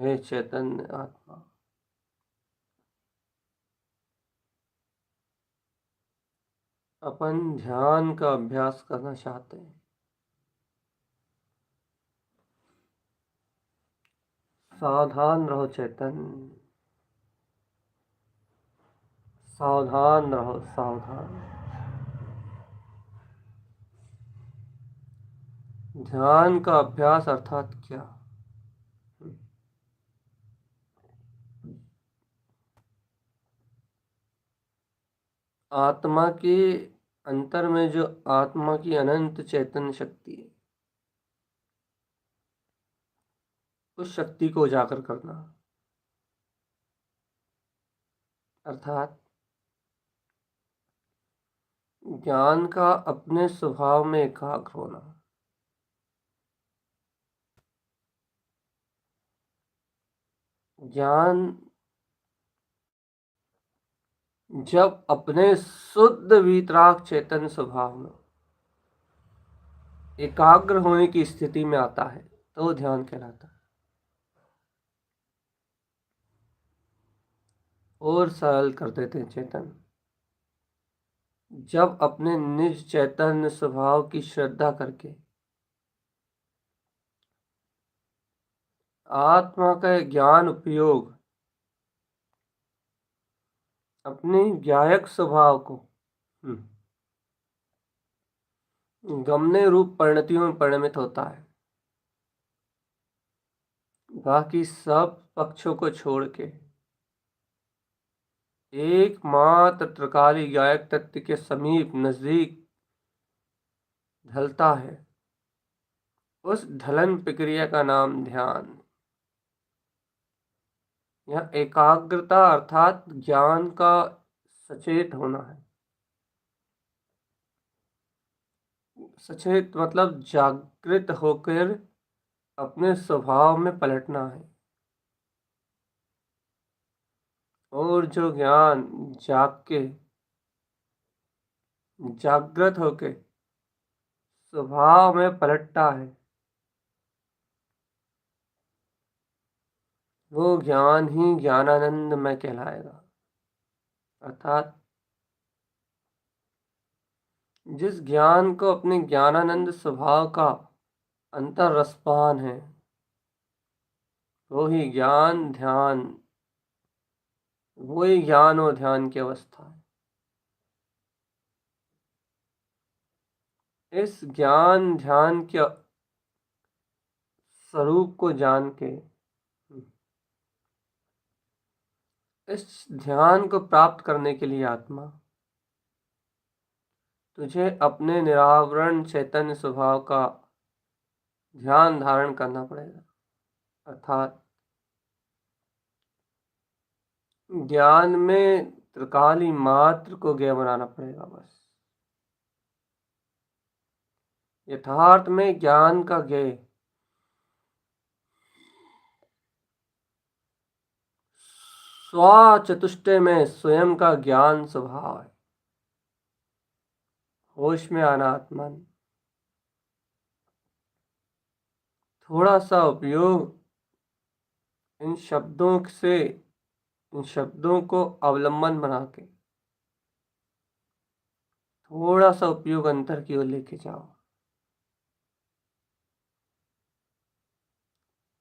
हे चैतन्य आत्मा, अपन ध्यान का अभ्यास करना चाहते हैं। सावधान रहो चैतन्य, सावधान रहो, सावधान। ध्यान का अभ्यास अर्थात क्या? आत्मा के अंतर में जो आत्मा की अनंत चैतन्य शक्ति है, उस शक्ति को उजागर करना, अर्थात ज्ञान का अपने स्वभाव में एकाग्र होना। ज्ञान जब अपने शुद्ध वीतराग चैतन्य स्वभाव में एकाग्र होने की स्थिति में आता है तो ध्यान कहलाता है। और सरल कर देते हैं चेतन, जब अपने निज चैतन्य स्वभाव की श्रद्धा करके आत्मा का ज्ञान उपयोग अपने ज्ञायक स्वभाव को गमने रूप परिणतियों में परिणमित होता है। बाकी सब पक्षों को छोड़ के एकमात्र त्रिकाली गायक तत्व के समीप नजदीक ढलता है। उस ढलन प्रक्रिया का नाम ध्यान। यह एकाग्रता अर्थात ज्ञान का सचेत होना है। सचेत मतलब जागृत होकर अपने स्वभाव में पलटना है। और जो ज्ञान जागृत होके स्वभाव में पलटता है, वो ज्ञान ही ज्ञानानंद में कहलाएगा। अर्थात जिस ज्ञान को अपने ज्ञानानंद स्वभाव का अंतर रसपान है, वो ही ज्ञान और ध्यान की अवस्था है। इस ज्ञान ध्यान के स्वरूप को जान के इस ध्यान को प्राप्त करने के लिए आत्मा तुझे अपने निरावरण चैतन्य स्वभाव का ध्यान धारण करना पड़ेगा। अर्थात ज्ञान में त्रिकाली मात्र को ज्ञेय बनाना पड़ेगा। बस यथार्थ में ज्ञान का ज्ञेय स्वचतुष्टय में स्वयं का ज्ञान स्वभाव है। होश में आना आत्मन। थोड़ा सा उपयोग इन शब्दों को अवलंबन बना के थोड़ा सा उपयोग अंतर की ओर लेके जाओ।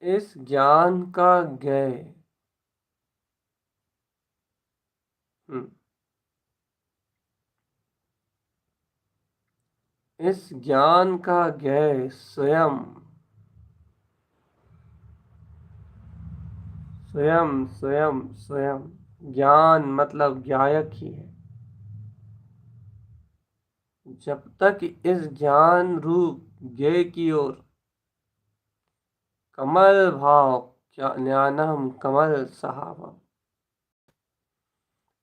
इस ज्ञान का ज्ञेय इस ज्ञान का ज्ञेय स्वयं स्वयं स्वयं स्वयं ज्ञान मतलब ज्ञायक ही है। जब तक इस ज्ञान रूप ज्ञेय की ओर कमल भाव ज्ञानम कमल सहावम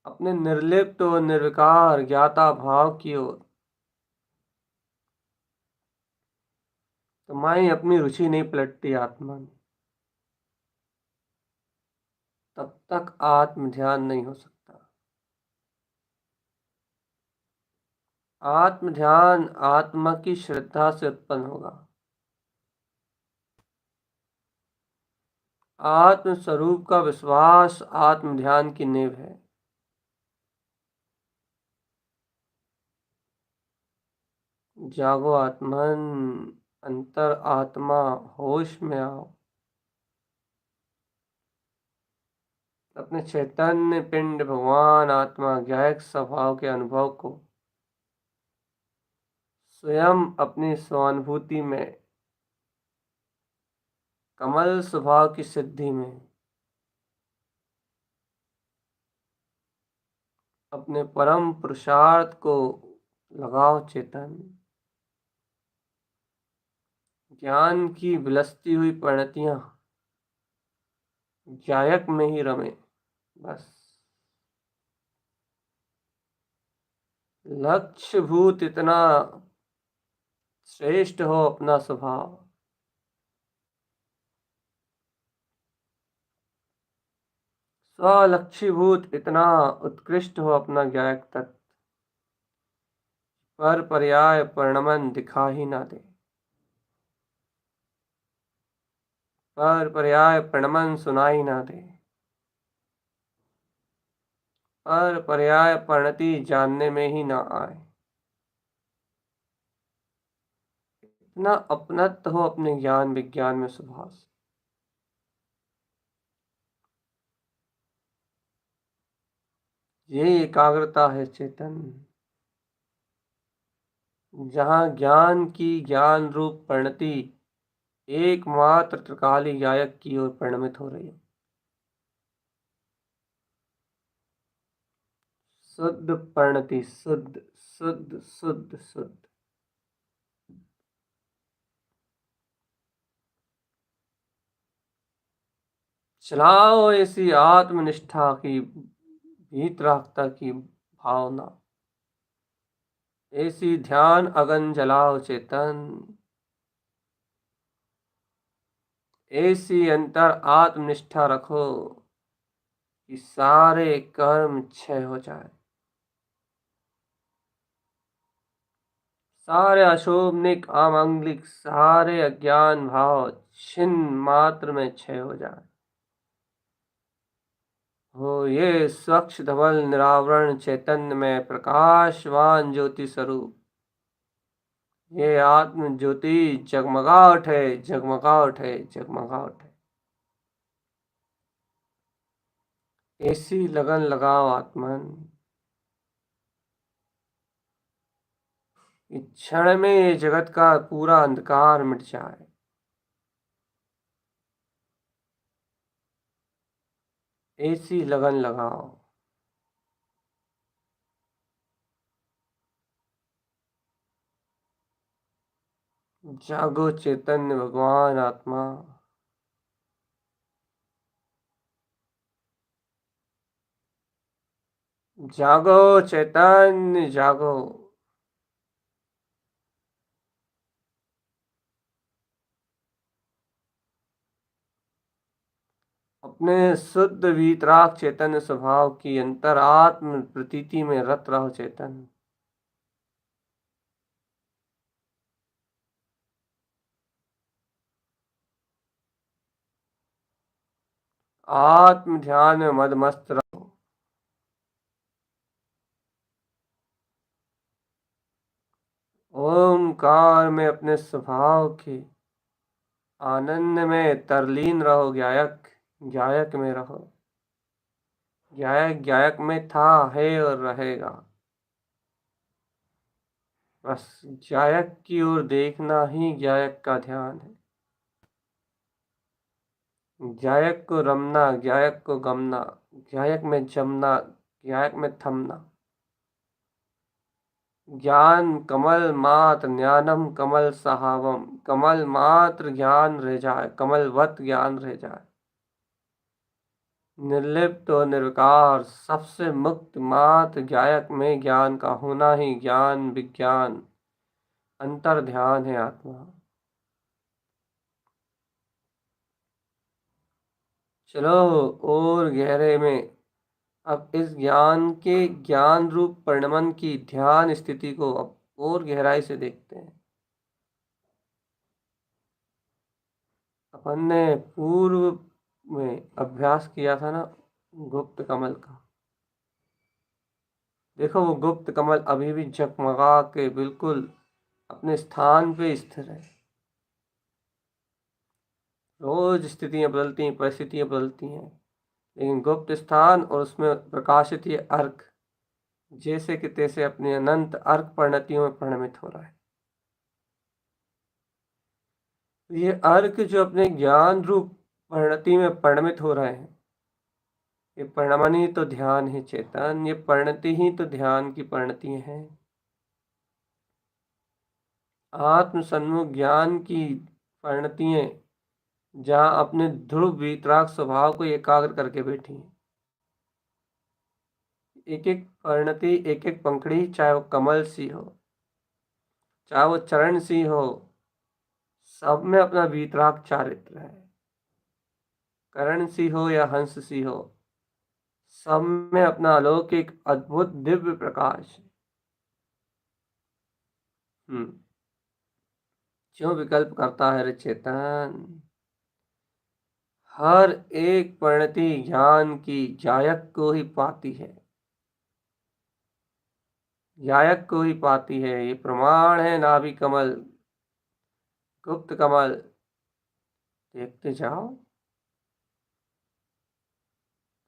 अपने निर्लिप्त और निर्विकार ज्ञाता भाव की ओर तुम्हारी अपनी रुचि नहीं पलटती आत्मा में, तब तक आत्म ध्यान नहीं हो सकता। आत्म ध्यान आत्मा की श्रद्धा से उत्पन्न होगा। आत्म स्वरूप का विश्वास आत्म ध्यान की नींव है। जागो आत्मन, अंतर आत्मा, होश में आओ। अपने चैतन्य पिंड भगवान आत्मा ज्ञायक स्वभाव के अनुभव को स्वयं अपनी स्वानुभूति में, कमल स्वभाव की सिद्धि में, अपने परम पुरुषार्थ को लगाओ चेतन। ज्ञान की विलसती हुई परिणतियां ज्ञायक में ही रमे बस। लक्ष्य भूत इतना श्रेष्ठ हो अपना स्वभाव, स्वलक्षीभूत इतना उत्कृष्ट हो अपना ज्ञायक तत्व, पर पर्याय परिणमन दिखा ही ना दे, पर पर्याय परिणमन सुनाई ना दे, पर पर्याय परिणति जानने में ही ना आए। इतना अपनत्व हो अपने ज्ञान विज्ञान में स्वभाव से। ये एकाग्रता है चेतन, जहाँ ज्ञान की ज्ञान रूप परिणति एकमात्र त्रिकाली गायक की ओर परिणमित हो रही है। शुद्ध परिणति, शुद्ध शुद्ध शुद्ध शुद्ध। चलाओ ऐसी आत्मनिष्ठा की, भीतरागता की भावना, ऐसी ध्यान अगन जलाओ चेतन, ऐसी अंतर आत्मनिष्ठा रखो कि सारे कर्म क्षय हो जाए, सारे अशोभनिक अमांगलिक सारे अज्ञान भाव छिन्न मात्र में क्षय हो जाए। हो ये स्वच्छ धवल निरावरण चैतन्य में प्रकाशवान ज्योति स्वरूप, ये आत्म ज्योति जगमगा उठे, जगमगा उठे, जगमगा उठे। ऐसी लगन लगाओ आत्मन, इस क्षण में ये जगत का पूरा अंधकार मिट जाए। ऐसी लगन लगाओ। जागो चैतन्य भगवान आत्मा, जागो चैतन्य जागो। अपने शुद्ध वीतराग चैतन्य स्वभाव की अंतरात्म प्रतीति में रत रहो चेतन। आत्म ध्यान में मदमस्त रहो। ओमकार में अपने स्वभाव के आनंद में तरलीन रहो। गायक गायक में रहो। गायक गायक में था, है और रहेगा। बस गायक की ओर देखना ही गायक का ध्यान है। गायक को रमना, गायक को गमना, गायक में जमना, गायक में थमना। ज्ञान कमल मात्र ज्ञानम कमल सहावम, कमल मात्र ज्ञान रह जाए, कमलवत ज्ञान रह जाए। निर्लिप्त और निर्विकार सबसे मुक्त मात्र गायक में ज्ञान का होना ही ज्ञान विज्ञान अंतर ध्यान है आत्मा। चलो और गहरे में अब इस ज्ञान के ज्ञान रूप परिणमन की ध्यान स्थिति को अब और गहराई से देखते हैं। अपन ने पूर्व में अभ्यास किया था ना गुप्त कमल का, देखो वो गुप्त कमल अभी भी जगमगा के बिल्कुल अपने स्थान पे स्थिर है। रोज स्थितियां बदलती हैं, परिस्थितियां बदलती हैं, लेकिन गुप्त स्थान और उसमें प्रकाशित ये अर्क जैसे कि तैसे अपनी अनंत अर्क परिणतियों में परिणमित हो रहा है। ये अर्क जो अपने ज्ञान रूप परिणति में परिणमित हो रहे हैं, ये परिणमन ही तो ध्यान है चेतन, ये परिणति ही तो ध्यान की परिणति है। आत्म सन्मुख ज्ञान की परिणतियां जहाँ अपने ध्रुव वीतराग स्वभाव को एकाग्र करके बैठी हैं। एक एक परिणति, एक एक पंखड़ी, चाहे वो कमल सी हो, चाहे वो चरण सी हो, सब में अपना वीतराग चारित्र है। करण सी हो या हंस सी हो, सब में अपना अलौकिक अद्भुत दिव्य प्रकाश है। क्यों विकल्प करता है रे चेतन? हर एक परिणति ज्ञान की जायक को ही पाती है, जायक को ही पाती है। ये प्रमाण है नाभि कमल, गुप्त कमल, देखते जाओ,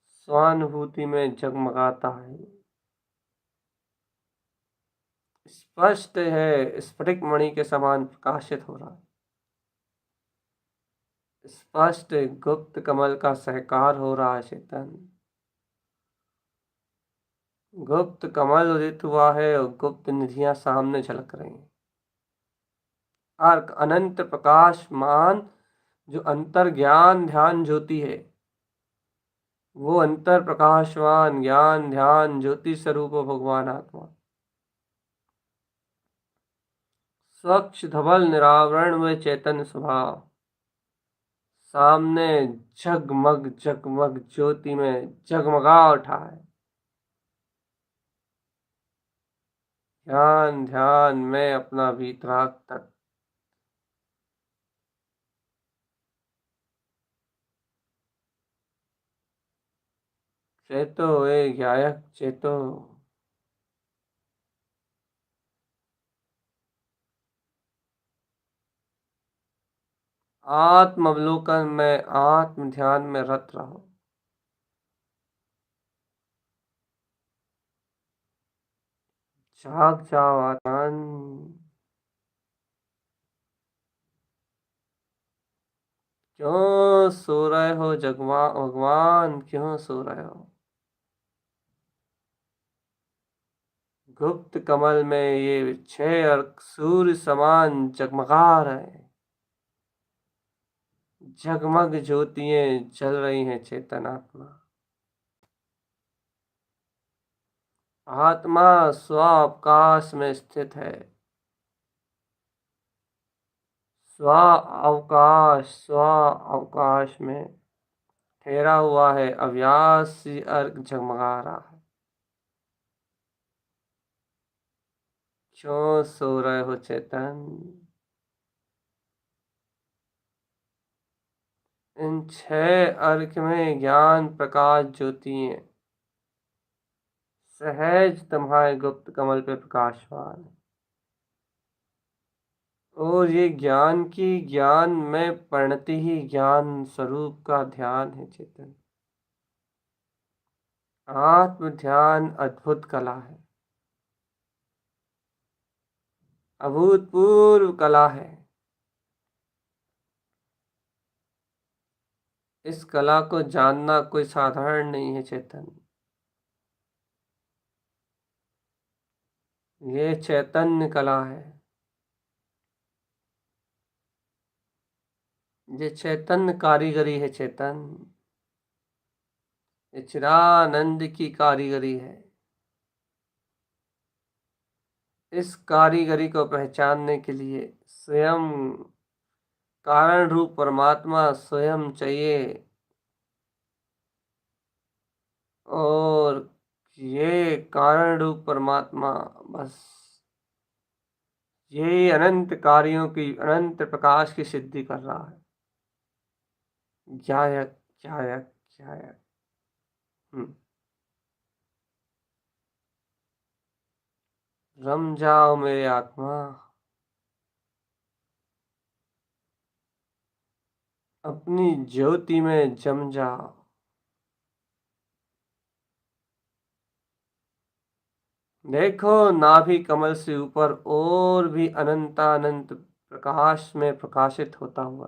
स्वानुभूति में जगमगाता है। स्पष्ट है, स्फटिक मणि के समान प्रकाशित हो रहा है। स्पष्ट गुप्त कमल का सहकार हो रहा है चेतन। गुप्त कमल उदित हुआ है और गुप्त निधियां सामने झलक रही हैं। अर्क अनंत प्रकाशमान जो अंतर ज्ञान ध्यान ज्योति है, वो अंतर प्रकाशवान ज्ञान ध्यान ज्योति स्वरूप भगवान आत्मा, स्वच्छ धवल निरावरण में चैतन्य स्वभाव, सामने जगमग जगमग ज्योति में जगमगा उठा है। ध्यान ध्यान में अपना वीतराग तक, चेतो ए गायक चेतो। आत्म अवलोकन में आत्म ध्यान में रत रहो। जाग जाओ आत्मन। क्यों सो रहे हो जगवा भगवान, क्यों सो रहे हो? गुप्त कमल में ये छह अर्क सूर्य समान जगमगा रहे हैं। जगमग ज्योतियां जल रही हैं चेतन आत्मा। आत्मा स्वावकाश में स्थित है। स्व अवकाश में ठहरा हुआ है। अव्यासी अर्घ झगमगा रहा है। क्यों सो रहे हो चेतन? इन छह अर्घ में ज्ञान प्रकाश ज्योति है, सहज तुम्हारे गुप्त कमल पे प्रकाशवान है। और ये ज्ञान की ज्ञान में परिणति ही ज्ञान स्वरूप का ध्यान है चेतन। आत्म ध्यान अद्भुत कला है, अभूतपूर्व कला है। इस कला को जानना कोई साधारण नहीं है चेतन। ये चैतन्य कला है, ये चैतन्य कारीगरी है चेतन। ये चिदानंद की कारीगरी है। इस कारीगरी को पहचानने के लिए स्वयं कारण रूप परमात्मा स्वयं चाहिए। और ये कारण रूप परमात्मा बस ये अनंत कार्यों की अनंत प्रकाश की सिद्धि कर रहा है। गायक क्या है, क्या है। हम्म, रम जाओ मेरे आत्मा, अपनी ज्योति में जम जाओ। देखो नाभि कमल से ऊपर और भी अनंतानंत प्रकाश में प्रकाशित होता हुआ,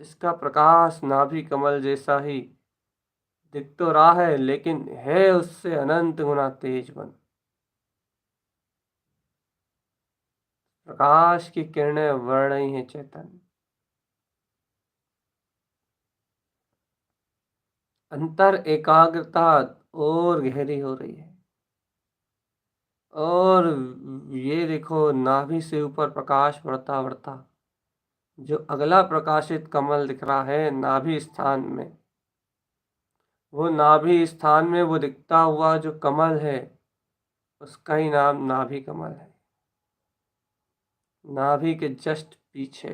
जिसका प्रकाश नाभि कमल जैसा ही दिख तो रहा है, लेकिन है उससे अनंत गुना तेज बन। प्रकाश की किरणें बढ़ रही हैं चैतन्य, अंतर एकाग्रता और गहरी हो रही है। और ये देखो नाभि से ऊपर प्रकाश बढ़ता बढ़ता, जो अगला प्रकाशित कमल दिख रहा है नाभि स्थान में, वो नाभि स्थान में वो दिखता हुआ जो कमल है, उसका ही नाम नाभि कमल है। नाभि के जस्ट पीछे,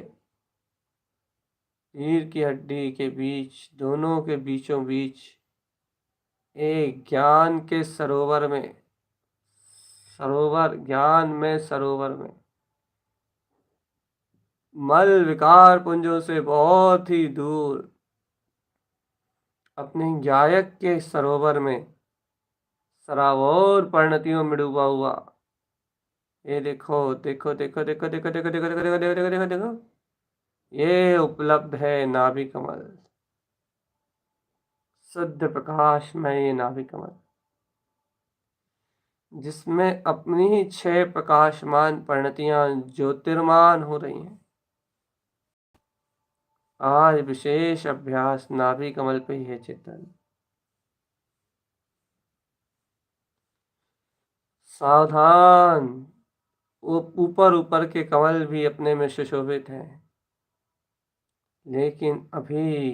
रीढ़ की हड्डी के बीच, दोनों के बीचों बीच एक ज्ञान के सरोवर में, सरोवर ज्ञान में, सरोवर में मल विकार पुंजों से बहुत ही दूर, अपने गायक के सरोवर में सरावोर परिणतियों में डूबा हुआ, ये देखो देखो देखो देखो देखो देखो देखो देखो देखो देखो देखो देखो देखो, ये उपलब्ध है नाभि कमल, शुद्ध प्रकाश में ये नाभि कमल, जिसमें अपनी ही 6 प्रकाशमान परिणतियां ज्योतिर्मान हो रही हैं। आज विशेष अभ्यास नाभि कमल पे ही है चेतन। सावधान, ऊपर ऊपर के कमल भी अपने में सुशोभित हैं, लेकिन अभी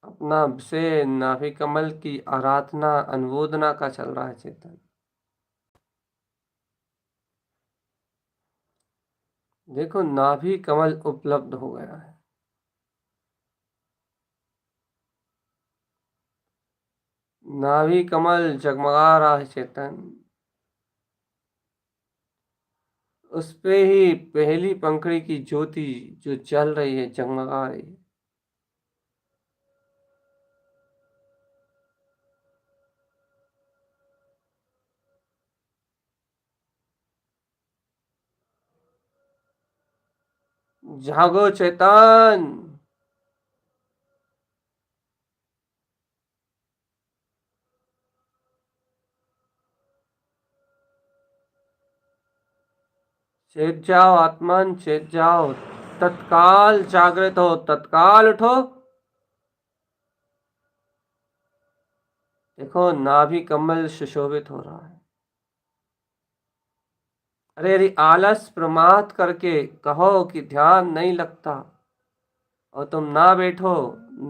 अपना विषय नाभि कमल की आराधना अनुमोदना का चल रहा है चेतन। देखो नाभि कमल उपलब्ध हो गया है, नाभि कमल जगमगा रहा है चेतन, उस पे ही पहली पंखड़ी की ज्योति जो जल रही है, जगमगा रही है। जागो चेतन, चेत जाओ आत्मन, चेत जाओ, तत्काल जागृत हो, तत्काल उठो। देखो नाभि कमल सुशोभित हो रहा है। अरे यदि आलस प्रमाद करके कहो कि ध्यान नहीं लगता, और तुम ना बैठो,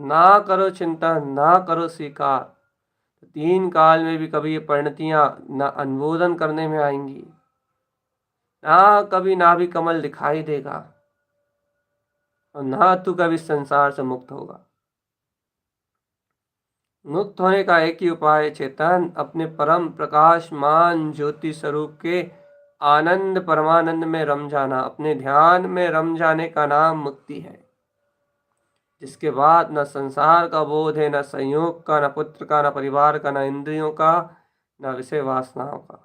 ना करो चिंता, ना करो स्वीकार, तो 3 काल में भी कभी ये परिणतियां ना अनुमोदन करने में आएंगी, ना कभी नाभि कमल दिखाई देगा, और ना तू कभी संसार से मुक्त होगा। मुक्त होने का एक ही उपाय है चेतन, अपने परम प्रकाशमान ज्योति स्वरूप के आनंद परमानंद में रम जाना, अपने ध्यान में रम जाने का नाम मुक्ति है। जिसके बाद न संसार का बोध है, न संयोग का, न पुत्र का, न परिवार का, न इंद्रियों का, न विषय वासनाओं का।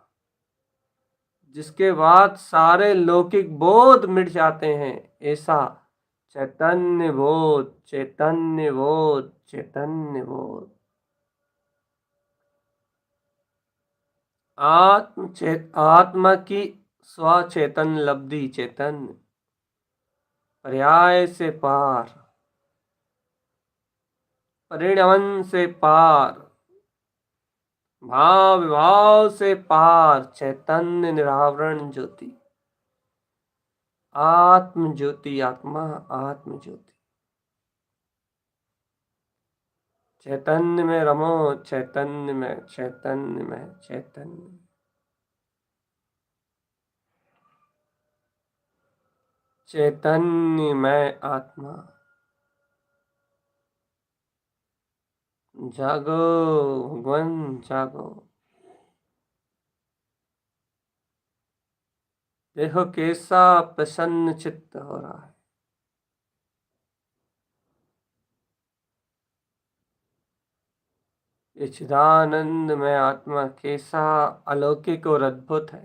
जिसके बाद सारे लौकिक बोध मिट जाते हैं, ऐसा चैतन्य बोध, चैतन्य बोध, चैतन्य बोध। आत्मा की स्वचेतन लब्धि, चैतन्य पर्याय से पार, परिणमन से पार, भाव विभाव से पार, चैतन्य निरावरण ज्योति, आत्म ज्योति, आत्मा आत्म ज्योति। चैतन्य में रमो, चैतन्य में, चैतन्य में, चैतन्य, चैतन्य में आत्मा। जागो भगवान जागो। देखो कैसा प्रसन्न चित्त हो रहा है। ये चिदानंद में आत्मा कैसा अलौकिक और अद्भुत है।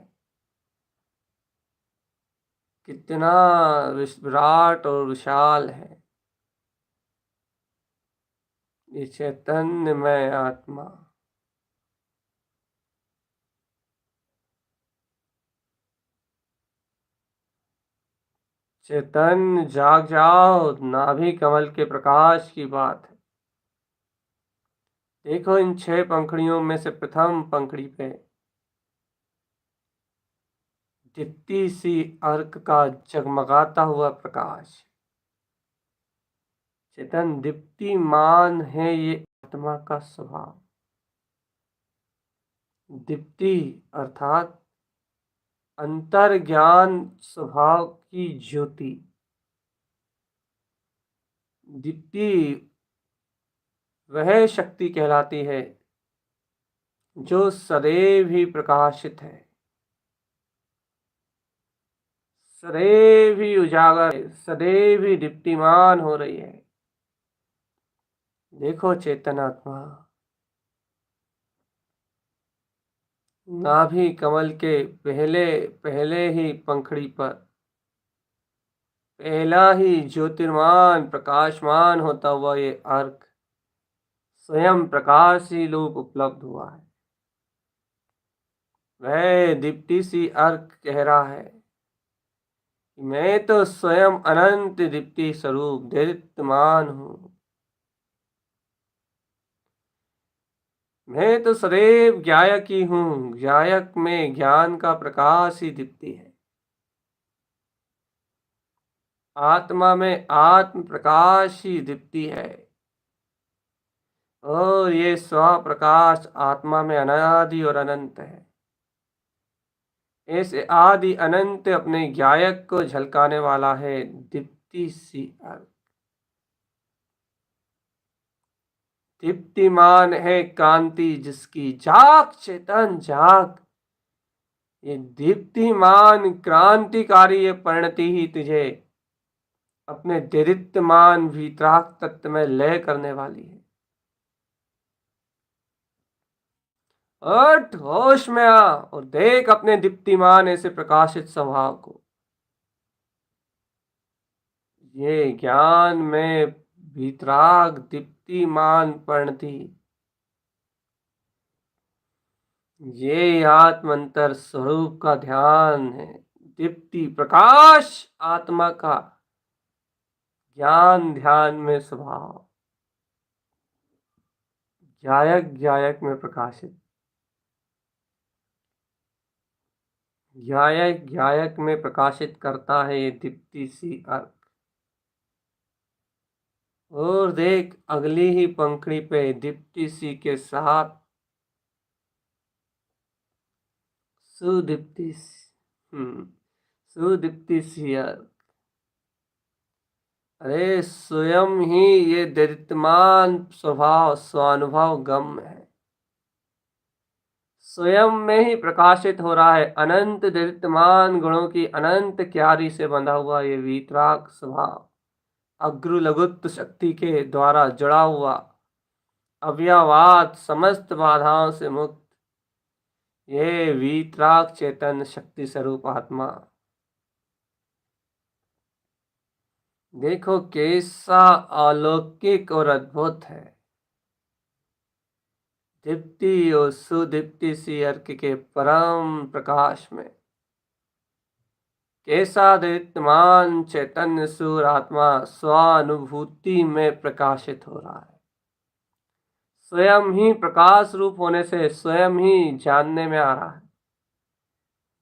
कितना विराट और विशाल है ये चैतन्यमय आत्मा। चैतन्य जाग जाओ, नाभि कमल के प्रकाश की बात है। देखो इन 6 पंखुड़ियों में से प्रथम पंखुड़ी पे दीप्ति सी अर्क का जगमगाता हुआ प्रकाश। चेतन दीप्तिमान है ये आत्मा का स्वभाव। दीप्ति अर्थात अंतर ज्ञान स्वभाव की ज्योति। दीप्ति वह शक्ति कहलाती है जो सदैव ही प्रकाशित है, सदैव ही उजागर है, सदैव ही दीप्तिमान हो रही है। देखो चेतनात्मा नाभि कमल के पहले पहले ही पंखड़ी पर पहला ही ज्योतिर्मान प्रकाशमान होता हुआ ये अर्क स्वयं प्रकाश ही रूप उपलब्ध हुआ है। वह दीप्ति सी अर्क कह रहा है कि मैं तो स्वयं अनंत दीप्ति स्वरूप दीप्तमान हूं। मैं तो सदैव ज्ञायक ही हूं। ज्ञायक में ज्ञान का प्रकाश ही दीप्ति है। आत्मा में आत्म प्रकाश ही दीप्ति है और ये स्व प्रकाश आत्मा में अनादि और अनंत है। ऐसे आदि अनंत अपने ज्ञायक को झलकाने वाला है दीप्ति सी अर्क। दीप्तिमान है कांति जिसकी, जाग चेतन जाग। ये दीप्तिमान क्रांतिकारी ये परिणति ही तुझे अपने दीप्तिमान वीतराग तत्व में लय करने वाली है। हट होश में आ और देख अपने दीप्तिमान ऐसे प्रकाशित स्वभाव को। ये ज्ञान में वीतराग दीप्तिमान परिणति, ये आत्मंतर स्वरूप का ध्यान है। दीप्ति प्रकाश आत्मा का ज्ञान ध्यान में स्वभाव, ज्ञायक ज्ञायक में प्रकाशित, ज्ञायक ज्ञायक में प्रकाशित करता है ये दीप्ति सी अर्क। और देख अगली ही पंखड़ी पे दीप्ति सी के साथ सुदीप्ति सुदीप्ति सी अर्क। अरे स्वयं ही ये दीप्तिमान स्वभाव स्वानुभव गम है, स्वयं में ही प्रकाशित हो रहा है। अनंत दीप्तिमान गुणों की अनंत क्यारी से बंधा हुआ ये वीतराग स्वभाव, अग्रु लघुत्व शक्ति के द्वारा जुड़ा हुआ, अव्ययवाद समस्त बाधाओं से मुक्त ये वीतराग चेतन शक्ति स्वरूप आत्मा। देखो कैसा अलौकिक और अद्भुत है। दीप्ति और सुदीप्ति सी अर्क के परम प्रकाश में कैसा दीप्तमान चैतन्य सूर आत्मा स्वानुभूति में प्रकाशित हो रहा है। स्वयं ही प्रकाश रूप होने से स्वयं ही जानने में आ रहा है।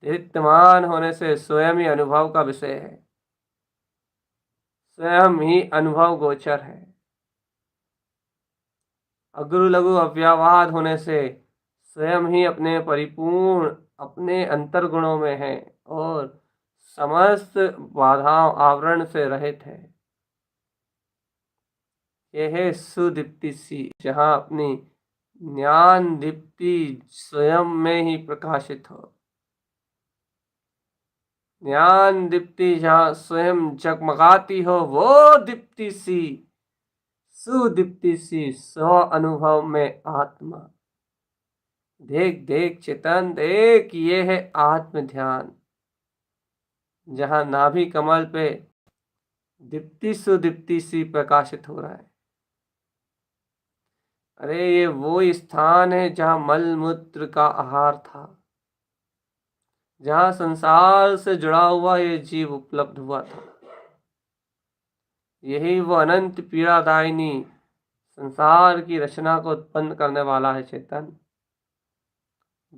दीप्तमान होने से स्वयं ही अनुभव का विषय है, स्वयं ही अनुभव गोचर है। अग्रु लघु अव्ययवाद होने से स्वयं ही अपने परिपूर्ण अपने अंतर्गुणों में है और समस्त बाधाओं आवरण से रहित है। ये है सुदीप्ति सी, जहाँ अपनी ज्ञान दीप्ति स्वयं में ही प्रकाशित हो। ज्ञान दीप्ति जहाँ स्वयं जगमगाती हो, वो दीप्ति सी, सुदीप्ति सी स्व अनुभव में आत्मा। देख देख चेतन देख, ये है आत्म ध्यान, जहाँ नाभि कमल पे दीप्ति सुदीप्ति सी प्रकाशित हो रहा है। अरे ये वो स्थान है जहाँ मल मूत्र का आहार था, जहाँ संसार से जुड़ा हुआ ये जीव उपलब्ध हुआ था। यही वो अनंत पीड़ादायिनी संसार की रचना को उत्पन्न करने वाला है चेतन,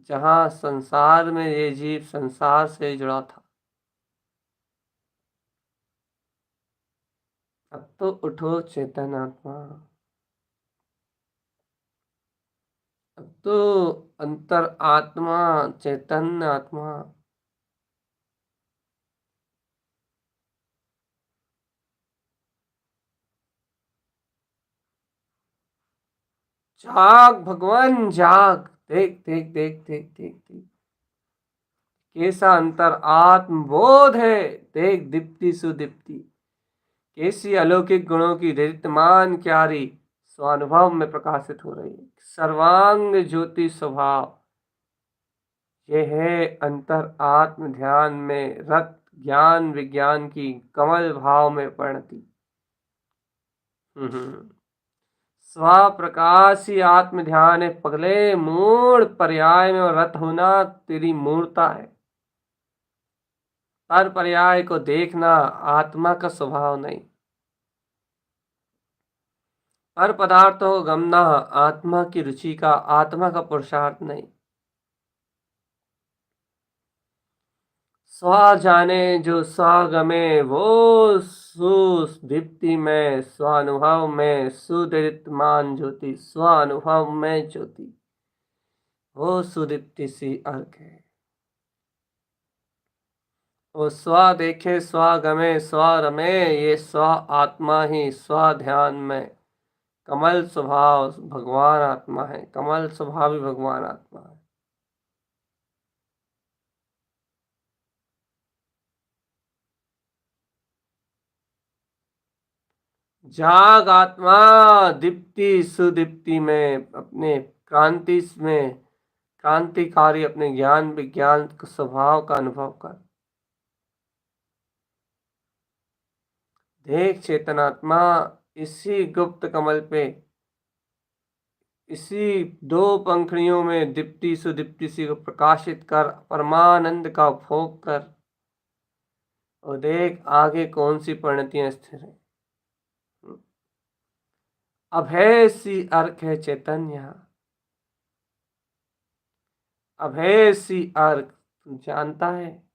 जहाँ संसार में ये जीव संसार से जुड़ा था। अब तो उठो चेतन आत्मा, अब तो अंतर आत्मा, चैतन्य आत्मा। जाग भगवान जाग, देख देख देख देख देख देख, कैसा अंतर आत्म बोध है। देख दीप्ति सुदीप्ति, कैसी अलौकिक गुणों की दीप्तमान क्यारी स्वानुभव में प्रकाशित हो रही है। सर्वांग ज्योति स्वभाव, यह है अंतर आत्म ध्यान में रत ज्ञान विज्ञान की कमल भाव में परिणति। स्वप्रकाशी आत्म ध्यान है पगले, मूड पर्याय में रत होना तेरी मूर्ता है। हर पर्याय को देखना आत्मा का स्वभाव नहीं। हर पदार्थ को गमना आत्मा की रुचि का, आत्मा का पुरुषार्थ नहीं। स्व जाने जो स्वागमे, वो सुदीप्ति में स्वानुभव में सुदीप्तमान ज्योति, स्वानुभव में ज्योति, वो सुदीप्ति सी अर्घ है। वो स्व देखे स्व गमे स्व रमे, ये स्व आत्मा ही स्व ध्यान में कमल स्वभाव भगवान आत्मा है, कमल स्वभावी भगवान आत्मा है। जाग आत्मा, दीप्ति सुदीप्ति में अपने क्रांति में क्रांतिकारी अपने ज्ञान विज्ञान स्वभाव का अनुभव कर। देख चेतनात्मा, इसी गुप्त कमल पे, इसी दो पंखड़ियों में दीप्ति सुदीप्ति सी को प्रकाशित कर, परमानंद का भोग कर, और देख आगे कौन सी परिणतियां स्थिर है। अभय सी अर्क है चैतन्य, अभय सी अर्क, तू जानता है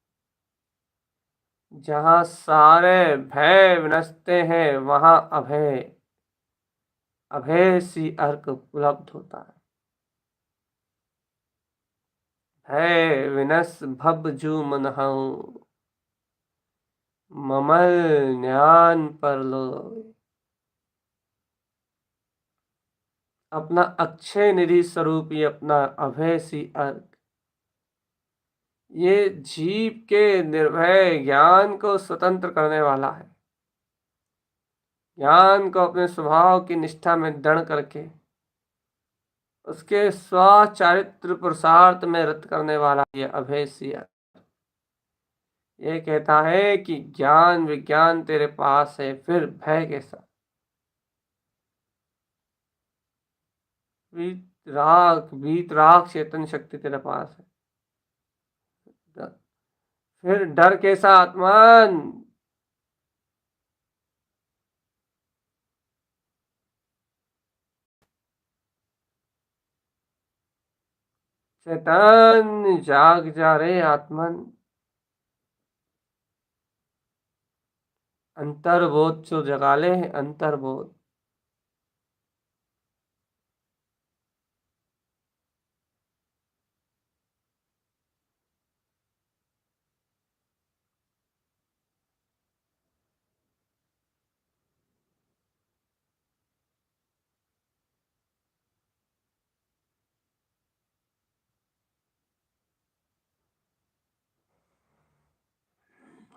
जहां सारे भय विनसते हैं वहां अभय, अभय सी अर्क उपलब्ध होता है। भय विनस भव जू मनहु, ममल ज्ञान पर लो। अपना अक्षय निधि स्वरूप ये अपना अभय सी अर्क, ये जीव के निर्भय ज्ञान को स्वतंत्र करने वाला है। ज्ञान को अपने स्वभाव की निष्ठा में दृढ़ करके उसके स्वचारित्र पुरुषार्थ में रत करने वाला ये अभय सिया। ये कहता है कि ज्ञान विज्ञान तेरे पास है, फिर भय कैसा। वीतराग चेतन शक्ति तेरे पास है, फिर डर कैसा आत्मान। चेतन जाग जा रे आत्मन, अंतर्बोध जो जगा ले, अंतर्बोध।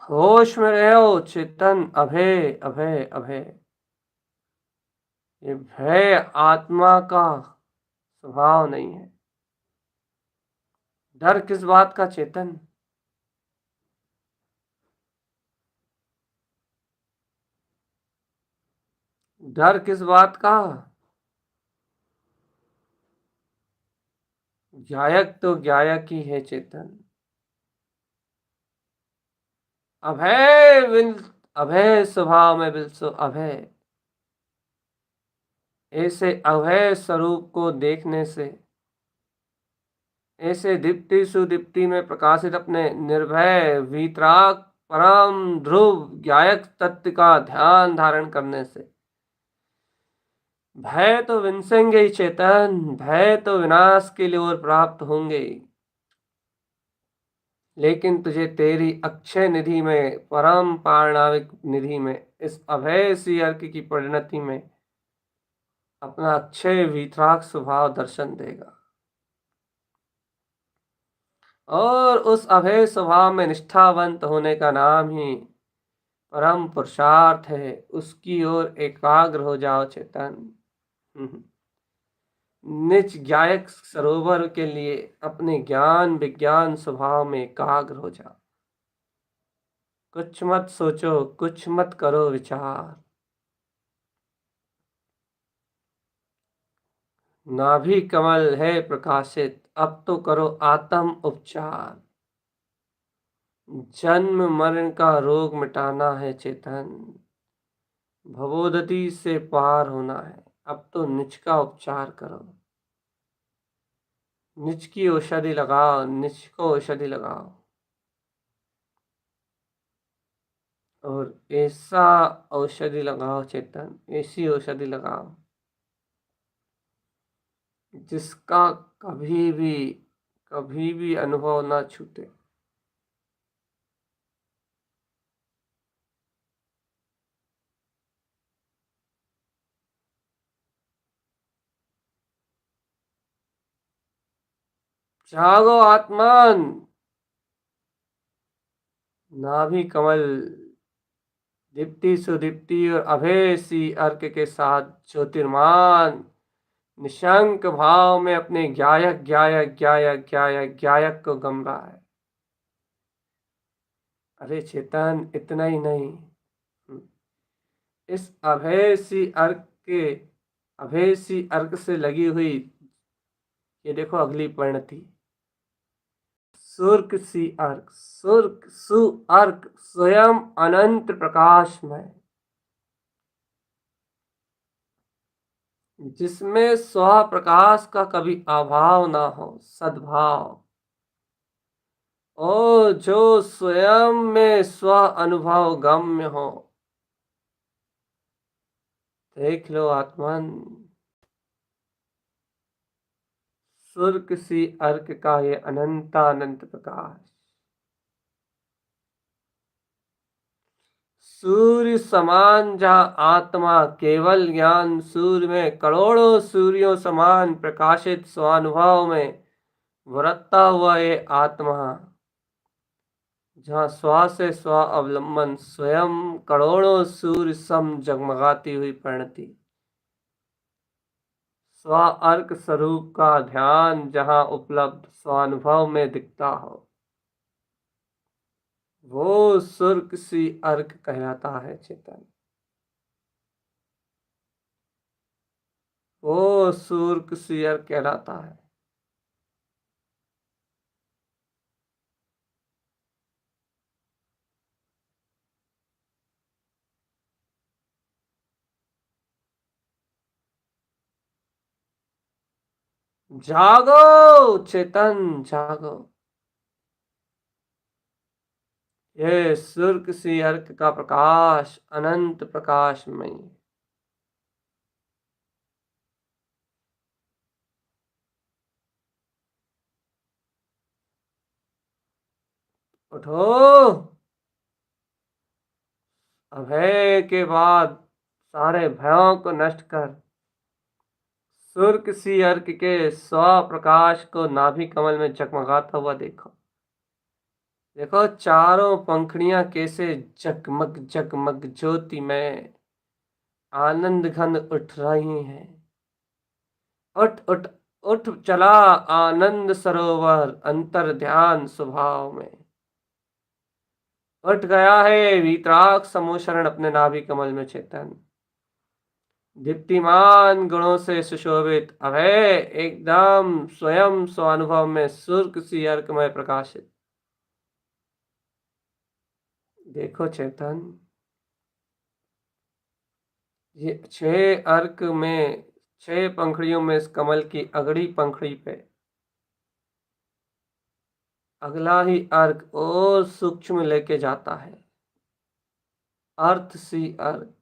होश में रहो चेतन, अभय अभय अभय। ये भय आत्मा का स्वभाव नहीं है। डर किस बात का चेतन? डर किस बात का? गायक तो गायक ही है चेतन। अभय विल, अभय स्वभाव में बिलसो अभय। ऐसे अभय स्वरूप को देखने से, ऐसे दीप्ति सुदीप्ति में प्रकाशित अपने निर्भय वीतराग परम ध्रुव गायक तत्व का ध्यान धारण करने से भय तो विंसेंगे ही चेतन, भय तो विनाश की ओर प्राप्त होंगे। लेकिन तुझे तेरी अक्षय निधि में, परम पारणाविक निधि में, इस अभय सी अर्क की परिणति में अपना अक्षय वीतराग स्वभाव दर्शन देगा। और उस अभय स्वभाव में निष्ठावंत होने का नाम ही परम पुरुषार्थ है। उसकी ओर एकाग्र हो जाओ चेतन। निज गायक सरोवर के लिए अपने ज्ञान विज्ञान स्वभाव में एकाग्र हो जाओ। कुछ मत सोचो, कुछ मत करो विचार। नाभि कमल है प्रकाशित, अब तो करो आत्म उपचार। जन्म मरण का रोग मिटाना है चेतन, भवोदति से पार होना है। अब तो निज का उपचार करो, निज की औषधि लगाओ, निज को औषधि लगाओ। और ऐसा औषधि लगाओ चेतन, ऐसी औषधि लगाओ जिसका कभी भी अनुभव ना छूटे। जागो आत्मन, नाभि कमल दीप्ति सुदीप्ति और अभय सी अर्क के साथ ज्योतिर्मान निशंक भाव में अपने गायक गायक गायक गायक गायक को गम रहा है। अरे चेतन, इतना ही नहीं, इस अभय सी अर्क से लगी हुई, ये देखो अगली परिणति, सुर्क सी अर्क, सुर्क सु अर्क स्वयं अनंत प्रकाशमय, जिसमें स्व प्रकाश का कभी अभाव ना हो, सद्भाव। ओ जो स्वयं में स्व अनुभव गम्य हो। देख लो आत्मन, सुर्क सी अर्क का ये अनंतानंत प्रकाश, सूर्य समान जहाँ आत्मा केवल ज्ञान सूर्य में करोड़ों सूर्यों समान प्रकाशित स्वानुभव में वरतता हुआ ये आत्मा, जहाँ स्व से स्व अवलंबन स्वयं करोड़ों सूर्य सम जगमगाती हुई परिणति, स्व अर्क स्वरूप का ध्यान जहाँ उपलब्ध स्वानुभव में दिखता हो, वो सुर्क सी अर्क कहलाता है चेतन। वो सुर्क सी अर्क कहलाता है। जागो चेतन, जागो। ये सुर्क सी अर्क का प्रकाश अनंत प्रकाशमय। उठो, अभय के बाद सारे भयों को नष्ट कर सुर्क सी अर्क के स्व प्रकाश को नाभि कमल में जगमगाता हुआ देखो। देखो चारों पंखुड़ियां कैसे जगमग जगमग ज्योति में आनंद घन उठ रही हैं। उठ उठ उठ चला आनंद सरोवर अंतर ध्यान स्वभाव में। उठ गया है वीतराग समोशरण अपने नाभि कमल में चेतन। दीप्तिमान गुणों से सुशोभित अभय एकदम स्वयं स्वानुभव में सुर्ख सी अर्कमय प्रकाशित। देखो चेतन, ये 6 अर्क में 6 पंखुड़ियों में इस कमल की अगली पंखुड़ी पे अगला ही अर्क और सूक्ष्म लेके जाता है। अर्थ सी अर्क,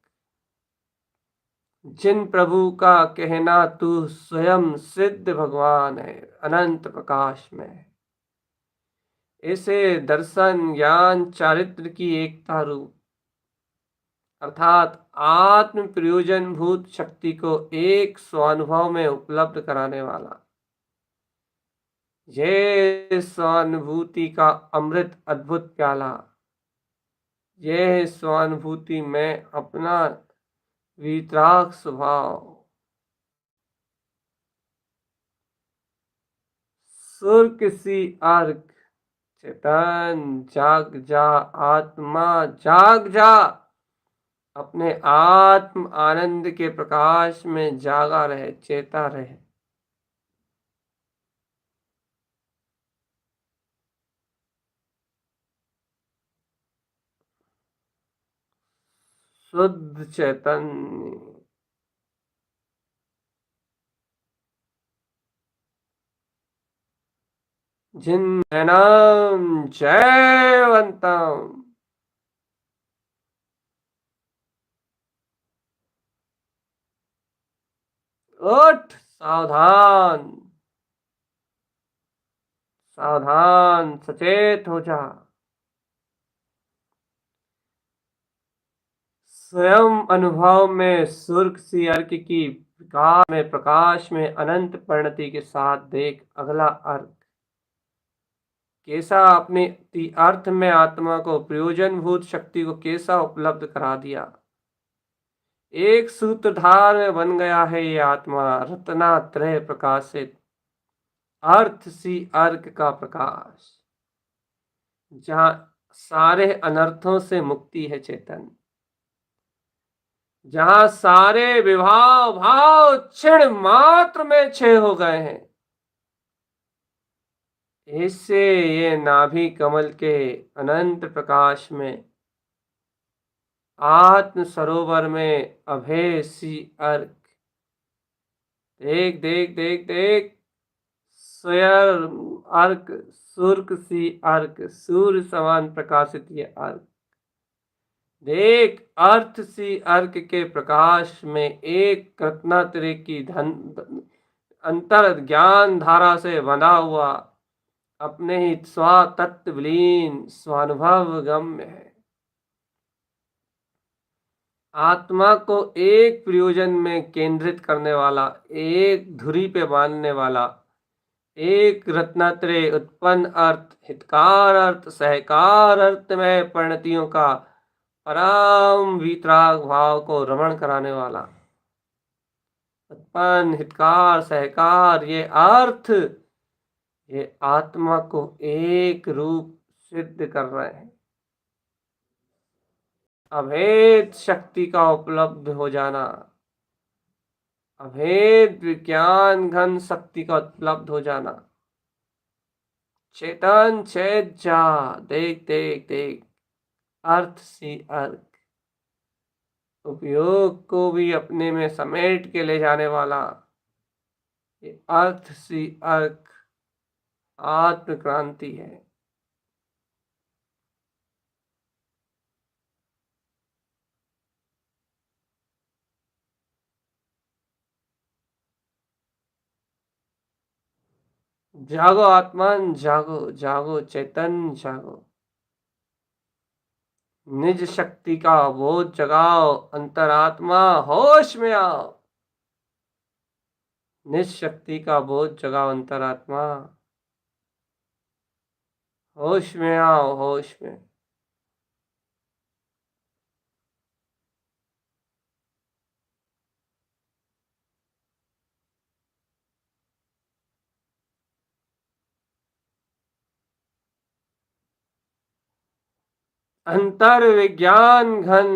जिन प्रभु का कहना तू स्वयं सिद्ध भगवान है अनंत प्रकाश में। ऐसे दर्शन ज्ञान चारित्र की एकता रूप अर्थात आत्म प्रयोजन भूत शक्ति को एक स्वानुभव में उपलब्ध कराने वाला ये स्वानुभूति का अमृत अद्भुत प्याला। यह स्वानुभूति में अपना वीतराग स्वभाव सुर्ख सी अर्क चेतन जाग जा आत्मा जाग जा अपने आत्म आनंद के प्रकाश में जागा रहे चेता रहे। शुद्ध चैतन्य जिन्नम जयवंतम। उठ सावधान सावधान सचेत हो जा। स्वयं अनुभव में सुर्ख सी अर्क की प्रकाश में अनंत परिणति के साथ देख अगला अर्क कैसा अपने अर्थ में आत्मा को प्रयोजन भूत शक्ति को कैसा उपलब्ध करा दिया। एक सूत्रधार में बन गया है ये आत्मा रत्नात्रय प्रकाशित अर्थ सी अर्क का प्रकाश जहां सारे अनर्थों से मुक्ति है चेतन। जहां सारे विभाव भाव क्षण मात्र में क्षय हो गए हैं। इससे ये नाभि कमल के अनंत प्रकाश में आत्म सरोवर में अभय सी अर्क देख देख देख देख स्वयं अर्क सुर्ख सी अर्क सूर्य समान प्रकाशित ये अर्क देख अर्थ सी अर्क के प्रकाश में एक रत्नात्रय की धन अंतर ज्ञान धारा से बंधा हुआ अपने ही स्वातत्व विलीन स्वानुभव गम्य है। आत्मा को एक प्रयोजन में केंद्रित करने वाला एक धुरी पे बांधने वाला एक रत्नात्रय उत्पन्न अर्थ हितकार अर्थ सहकार अर्थ में परिणतियों का परम वीतराग भाव को रमण कराने वाला उत्पन्न हितकार सहकार ये अर्थ ये आत्मा को एक रूप सिद्ध कर रहे हैं। अभेद शक्ति का उपलब्ध हो जाना अभेद विज्ञान घन शक्ति का उपलब्ध हो जाना। चेतन चेत जा देख देख देख अर्थ सी अर्क उपयोग को भी अपने में समेट के ले जाने वाला ये अर्थ सी अर्क आत्म क्रांति है। जागो आत्मन जागो जागो चेतन जागो निज शक्ति का बोध जगाओ अंतरात्मा होश में आओ। निज शक्ति का बोध जगाओ अंतरात्मा होश में आओ, होश में। अंतर विज्ञान घन।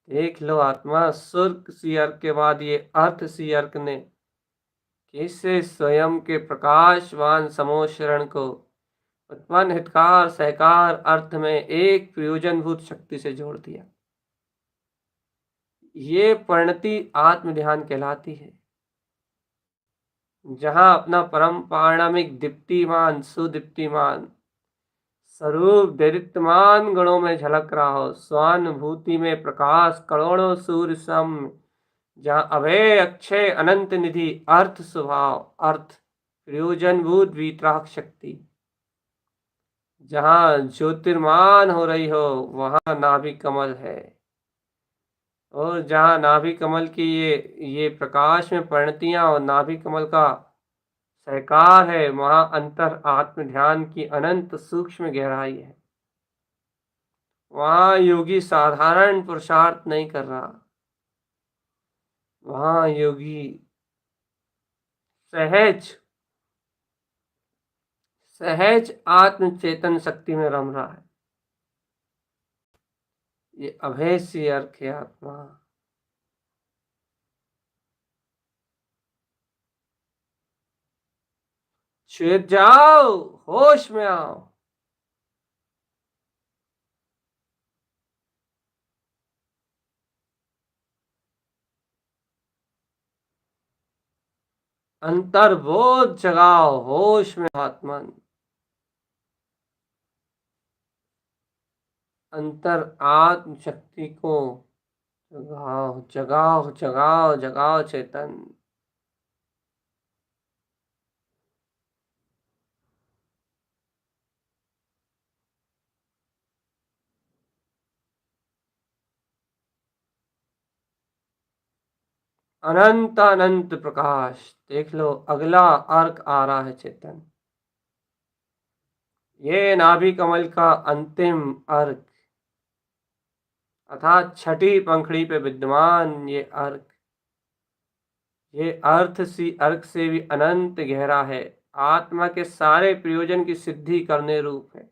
देख लो आत्मा, सुर्क सी अर्क के बाद ये अर्थ सी अर्क ने कैसे स्वयं के प्रकाशवान समोशरण को उत्पन्न हितकार सहकार अर्थ में एक प्रयोजनभूत शक्ति से जोड़ दिया। ये परिणति आत्म ध्यान कहलाती है, जहां अपना परम पारणामिक दीप्तिमान सुदीप्तिमान स्वरूप दैदिप्यमान गुणों में झलक रहा हो, स्वानुभूति में प्रकाश करोड़ों सूर्य सम, जहाँ अभय अक्षय अनंत निधि अर्थ स्वभाव अर्थ प्रयोजनभूत वीतराग शक्ति, जहाँ ज्योतिर्मान हो रही हो वहां नाभि कमल है, और जहाँ नाभि कमल की ये प्रकाश में परिणतियां और नाभि कमल का सहकार है, वहां अंतर आत्म ध्यान की अनंत सूक्ष्म गहराई है। वहां योगी साधारण पुरुषार्थ नहीं कर रहा, वहां योगी सहज सहज आत्म चेतन शक्ति में रम रहा है। ये अभय सी अर्थ है आत्मा। छिड़ जाओ, होश में आओ। अंतर्बोध जगाओ, होश में आत्मन। अंतर आत्म शक्ति को जगाओ जगाओ जगाओ जगाओ चेतन। अनंत अनंत प्रकाश। देख लो अगला अर्क आ रहा है चेतन। ये नाभि कमल का अंतिम अर्क अर्थात छठी पंखड़ी पे विद्यमान ये अर्क, ये अर्थ सी अर्क से भी अनंत गहरा है, आत्मा के सारे प्रयोजन की सिद्धि करने रूप है।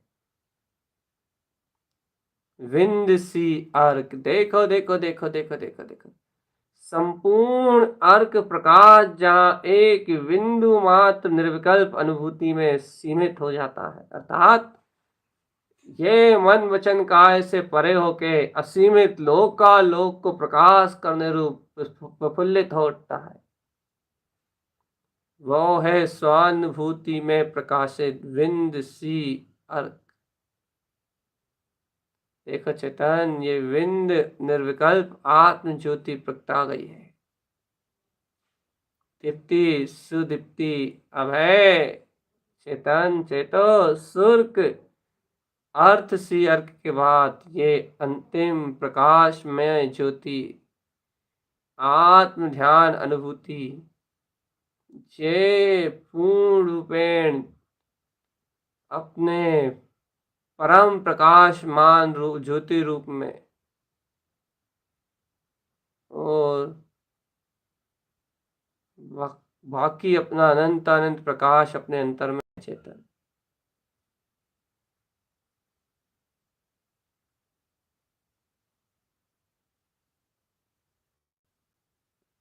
विंद सी अर्क। देखो देखो देखो देखो देखो देखो, संपूर्ण अर्क प्रकाश जहां एक बिंदु मात्र निर्विकल्प अनुभूति में सीमित हो जाता है, अर्थात ये मन वचन काय से परे होके असीमित लोकालोक को प्रकाश करने रूप प्रफुल्लित हो उठता है। वो है स्वानुभूति में प्रकाशित विंद सी अर्क। देखो चेतन, ये विंद निर्विकल्प आत्म ज्योति प्रगटा गई है। दीप्ति सुदीप्ति अभय चेतन चेतो सुर्क अर्थ सी अर्क के बाद ये अंतिम प्रकाश में ज्योति आत्म ध्यान अनुभूति, जे पूर्ण रूपेण अपने परम प्रकाशमान रूप ज्योति रूप में और बाकी अपना अनंत अनंत प्रकाश अपने अंतर में चेतन।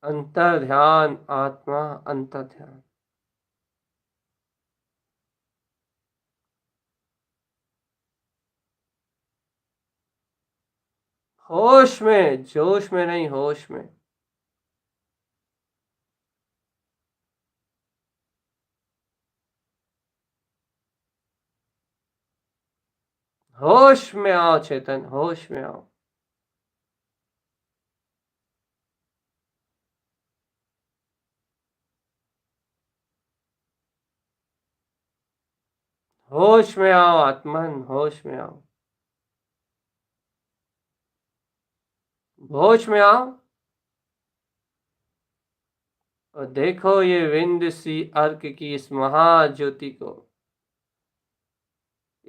अंतर ध्यान आत्मा, अंतर ध्यान। होश में, जोश में नहीं, होश में। होश में आओ चेतन, होश में आओ। होश में आओ आत्मन, होश में आओ। होश में आओ और देखो ये विंद सी अर्क की इस महाज्योति को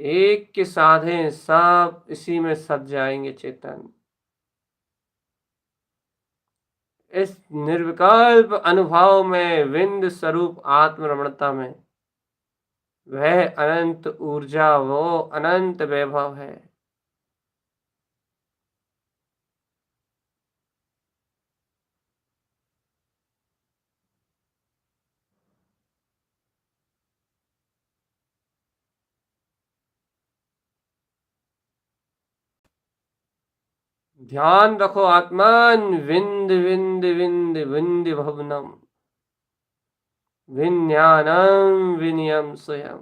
एक के साधे सब इसी में सज जाएंगे चेतन। इस निर्विकल्प अनुभव में, विंद स्वरूप आत्मरमणता में, वह अनंत ऊर्जा, वो अनंत वैभव है। ध्यान रखो आत्मन, विंद विंद विंद विंद भवनम, विज्ञानम विनियम स्वयं।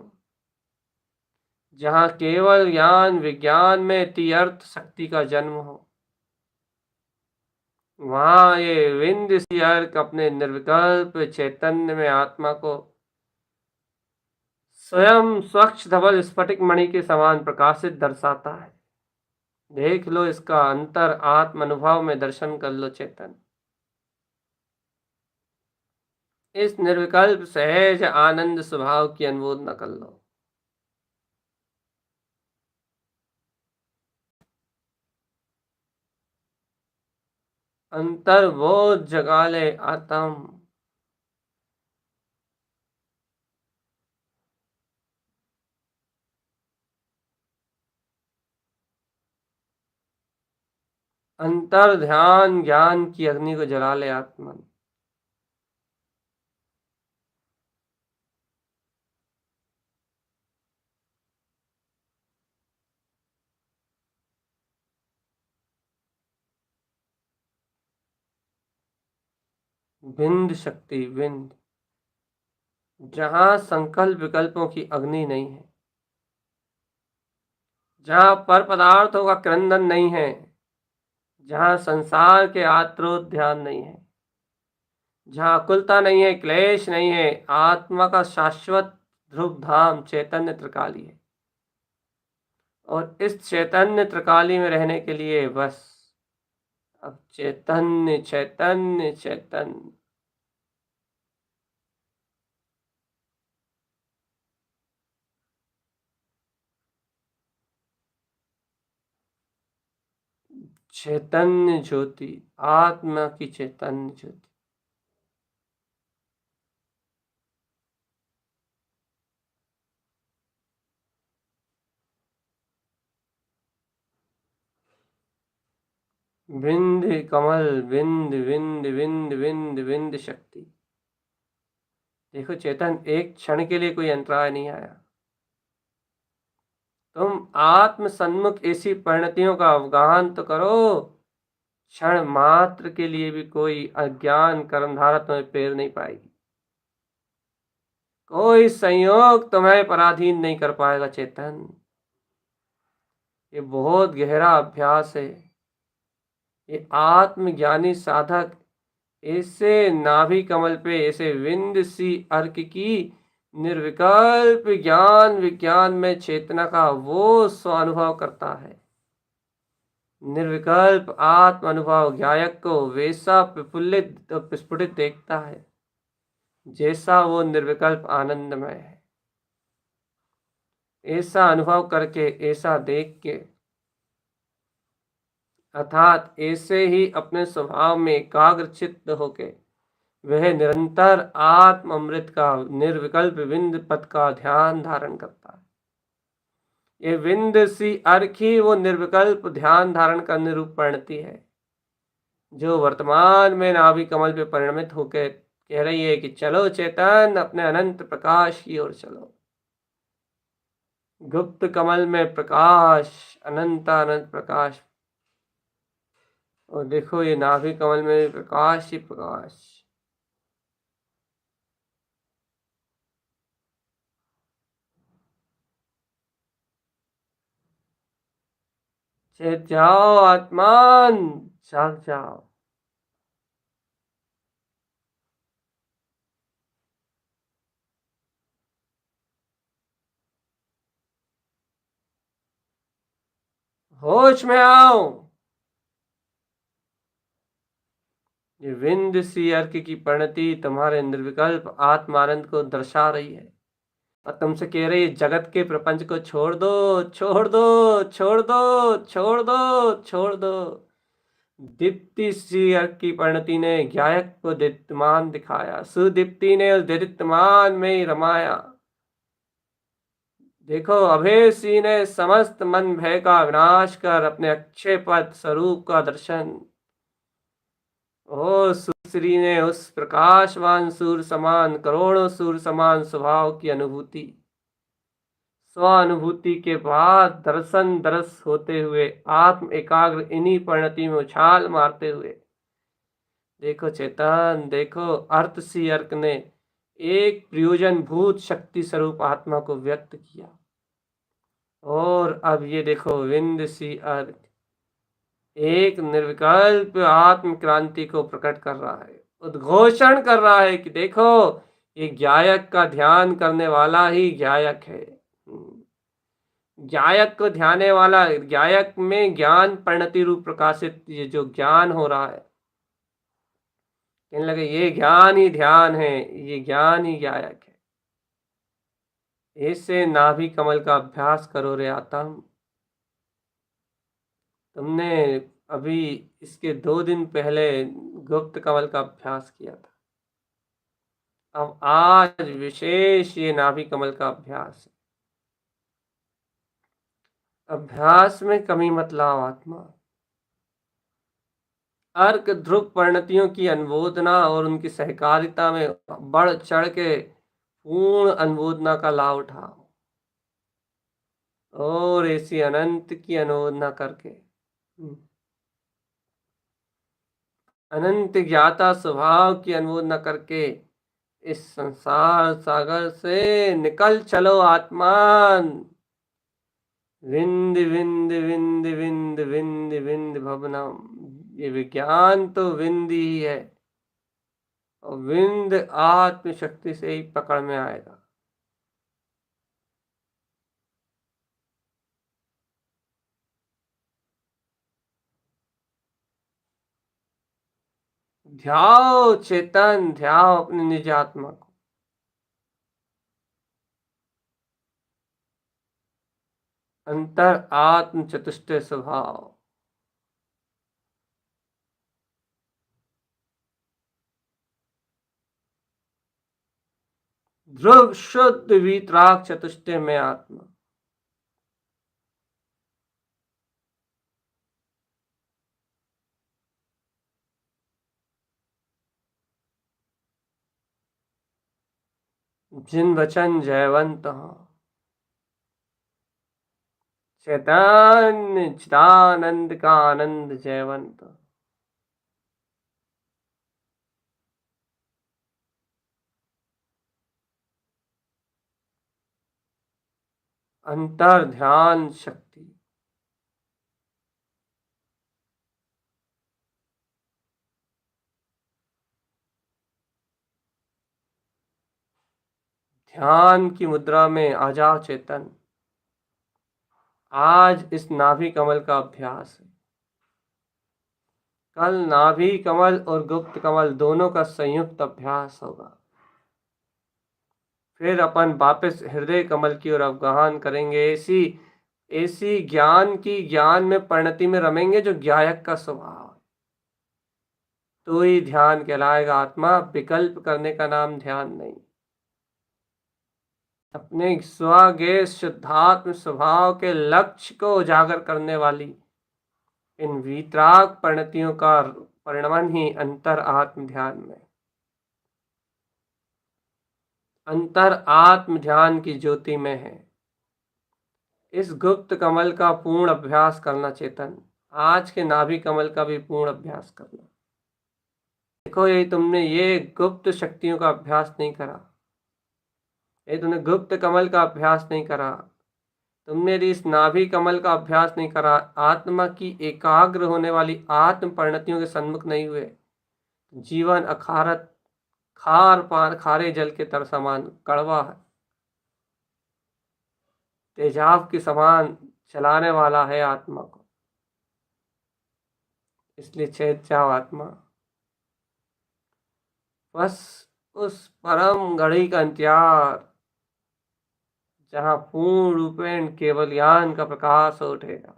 जहाँ केवल ज्ञान विज्ञान में तीर्थ शक्ति का जन्म हो, वहाँ ये विंद सी अर्क अपने निर्विकल्प चैतन्य में आत्मा को स्वयं स्वच्छ धवल स्फटिक मणि के समान प्रकाशित दर्शाता है। देख लो इसका अंतर, आत्म अनुभव में दर्शन कर लो चेतन। इस निर्विकल्प सहज आनंद स्वभाव की अनुमोदना कर लो। अंतर्बोध जगा ले आत्म। अंतर ध्यान ज्ञान की अग्नि को जला ले आत्मन। विंद शक्ति, विंद, जहां संकल्प विकल्पों की अग्नि नहीं है, जहां पर पदार्थों का क्रंदन नहीं है, जहां संसार के आत्रोत ध्यान नहीं है, जहां अकुलता नहीं है, क्लेश नहीं है, आत्मा का शाश्वत ध्रुव धाम चैतन्य त्रिकाली है। और इस चैतन्य त्रिकाली में रहने के लिए बस अब चैतन्य चैतन्य चैतन्य। चैतन्य ज्योति, आत्मा की चैतन्य ज्योति। विंद कमल, विंद विंद विंद विंद विंद शक्ति। देखो चेतन, एक क्षण के लिए कोई अंतराय नहीं आया। तुम आत्म सन्मुख ऐसी परिणतियों का अवगाहन तो करो, क्षण मात्र के लिए भी कोई अज्ञान कर्मधारा तुम्हें पेर नहीं पाएगी। कोई संयोग तुम्हें पराधीन नहीं कर पाएगा चेतन। ये बहुत गहरा अभ्यास है। ये आत्मज्ञानी साधक ऐसे नाभि कमल पे, ऐसे विंद सी अर्क की निर्विकल्प ज्ञान विज्ञान में चेतना का वो स्वानुभव करता है। निर्विकल्प आत्म अनुभव गायक को वैसा प्रफुल्लित और प्रस्फुटित देखता है जैसा वो निर्विकल्प आनंदमय है। ऐसा अनुभव करके, ऐसा देख के, अर्थात ऐसे ही अपने स्वभाव में एकाग्र चित्त होके वह निरंतर आत्म अमृत का निर्विकल्प विंद पद का ध्यान धारण करता है। ये विंद सी अर्क ही वो निर्विकल्प ध्यान धारण करने रूप परिणति है, जो वर्तमान में नाभि कमल पे परिणमित होकर कह रही है कि चलो चेतन, अपने अनंत प्रकाश की ओर चलो। गुप्त कमल में प्रकाश, अनंत अनंत प्रकाश। और देखो ये नाभि कमल में प्रकाश ही प्रकाश। चेत जाओ आत्मान, जाग जाओ। होश में आओ। ये विंद सी अर्क की परिणति तुम्हारे निर्विकल्प आत्मानंद को दर्शा रही है। और तुमसे कह रही है जगत के प्रपंच को छोड़ दो, छोड़ दो, छोड़ दो, छोड़ दो, छोड़ दो। दीप्ति सी अर्क की परिणति ने गायक को दीप्तमान दिखाया, सुदीप्ति ने उस दीप्तमान में ही रमाया। देखो अभय सिंह ने समस्त मन भय का विनाश कर अपने अक्षय पद स्वरूप का दर्शन। ओ सुश्री ने उस प्रकाशवान सूर्य समान करोड़ों सूर्य समान स्वभाव की अनुभूति, स्वानुभूति के बाद दर्शन दरस होते हुए आत्म एकाग्र इन्हीं परिणति में उछाल मारते हुए। देखो चेतन, देखो अर्थ सी अर्क ने एक प्रयोजन भूत शक्ति स्वरूप आत्मा को व्यक्त किया। और अब ये देखो विंद सी अर्क एक निर्विकल्प आत्म क्रांति को प्रकट कर रहा है, उद्घोषण कर रहा है कि देखो ये गायक का ध्यान करने वाला ही गायक है। गायक को ध्याने वाला, गायक में ज्ञान परिणति रूप प्रकाशित ये जो ज्ञान हो रहा है, कहने लगे ये ज्ञान ही ध्यान है, ये ज्ञान ही गायक है। इससे नाभि कमल का अभ्यास करो रे आत्म। तुमने अभी इसके 2 दिन पहले गुप्त कमल का अभ्यास किया था, अब आज विशेष ये नाभि कमल का अभ्यास है। अभ्यास में कमी मत लाओ आत्मा। अर्क ध्रुव परिणतियों की अनुमोदना और उनकी सहकारिता में बढ़ चढ़ के पूर्ण अनुमोदना का लाभ उठाओ और ऐसी अनंत की अनुमोदना करके अनंत ज्ञाता स्वभाव की अनुमोदना करके इस संसार सागर से निकल चलो आत्मान। विंद विंद विंद विंद विंद विंद भवनम, ये विज्ञान तो विंद ही है और विंद आत्म शक्ति से ही पकड़ में आएगा। ध्याओ चेतन, ध्याओ अपने निज आत्मा को। अंतर आत्म चतुष्टय स्वभाव, ध्रुव शुद्ध वीतराग चतुष्टय में आत्मा। जिन वचन जयवंत चैतन्य चिदानंद का आनंद जयवंत। अंतर ध्यान शक्ति, ध्यान की मुद्रा में आ जाओ चेतन। आज इस नाभि कमल का अभ्यास है, कल नाभि कमल और गुप्त कमल दोनों का संयुक्त अभ्यास होगा। फिर अपन वापस हृदय कमल की ओर अवगाहन करेंगे। ऐसी ऐसी ज्ञान की ज्ञान में परिणति में रमेंगे जो गायक का स्वभाव है। तो ही ध्यान कहलाएगा आत्मा, विकल्प करने का नाम ध्यान नहीं। अपने स्वगे शुद्धात्म स्वभाव के लक्ष्य को उजागर करने वाली इन वीतराग परिणतियों का परिणमन ही अंतर आत्म ध्यान में, अंतर आत्म ध्यान की ज्योति में है। इस गुप्त कमल का पूर्ण अभ्यास करना चेतन, आज के नाभि कमल का भी पूर्ण अभ्यास करना। देखो ये तुमने ये गुप्त शक्तियों का अभ्यास नहीं करा, ये तुमने गुप्त कमल का अभ्यास नहीं करा, तुमने यदि इस नाभि कमल का अभ्यास नहीं करा, आत्मा की एकाग्र होने वाली आत्म परिणतियों के सन्मुख नहीं हुए, जीवन अखारत खार पार खारे जल के तर समान कड़वा है, तेजाब के समान चलाने वाला है आत्मा को। इसलिए चेत जाओ आत्मा, बस उस परम घड़ी का इंतजार, जहाँ पूर्ण रूपेण केवल ज्ञान का प्रकाश उठेगा।